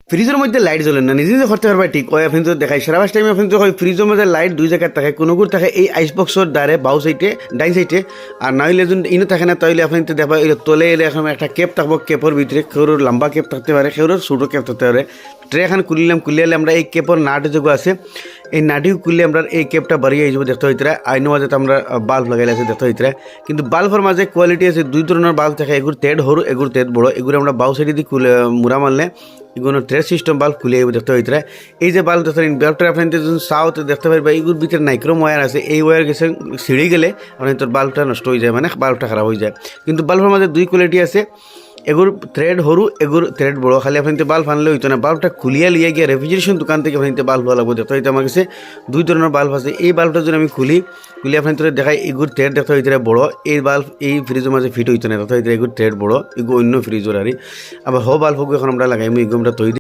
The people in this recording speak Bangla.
ফ্রিজের মধ্যে লাইট জ্বলে না, নিজে নিজে করতে পারবা ঠিক ওই আপনি তো দেখাই সারা বাস টাইমে আপনি তো হয় ফ্রিজের মধ্যে লাইট দুই জায়গায় থাকে, কোনো গুড় থাকে এই আইস বক্সর দ্বারে বাউ সাইডে ডাইন সাইডে, আর না হইলে যদি ইনো থাকে না তাহলে আপনি তো দেখবা এর তলে এলে এখন একটা কেপ থাকবো, কেপর ভিতরে কেউর লম্বা কেপ থাকতে পারে, কেউর ছোটো কেপ থাকতে পারে। ট্রে এখন খুলিলে আমরা এই কেপর নাট যেগুলো আছে এই নাটিও খুললে আমরা এই কেপটা বাড়িয়ে যাবো দেখতে হইতে। আইনের মাঝে আমরা বাল্ব লাগাইলে আছে দেখতে হইতে। কিন্তু বাল্বের মাঝে কোয়ালিটি আছে দুই ধরনের বাল্ব থাকে, এগুলো তেড সরু এগুলো তেড বড়। এগুলো আমরা বাউ সাইডে দিয়ে খুলে মুড়া মারলে এগুলো ট্রে সিস্টেম বাল্ব খুলে যাবো দেখতে হইতে। এই যে বাল্ব দেখতে বাল্বটা আপনি যখন সাউথ দেখতে পারবা এইগুলোর ভিতরে নাইক্রোম ওয়্যার আছে, এই ওয়্যার গেছে ছিঁড়ে গেলে আপনি তোর বাল্বটা নষ্ট হয়ে যায়, মানে বাল্বটা খারাপ হয়ে যায়। কিন্তু বাল্বের মাঝে দুই কোয়ালিটি আছে, এগুর থ্রেড সরু এগুর থ্রেড বড়। খালি আপনি বাল্ব আনলে হইতো না, বাল্বটা খুলিয়া লিয়ে গিয়ে রেফ্রিজারেশন দোকান থেকে আপনি বাল্ব লাগবো দেখতে হইতে। আমার কাছে দুই ধরনের বাল্ব আছে, এই বাল্বটা যদি আমি খুলি আপনি তোর দেখাই এগুর থ্রেড দেখতে হইতে বড়। এই বাল্ব এই ফ্রিজের মাঝে ফিট হইতো না দেখতে হইতে, এগুর থ্রেড বড়, এগুলো অন্য ফ্রিজের আর আবার বাল্ব হোক এখন আমরা লাগাই এগুলো আমরা তৈরি।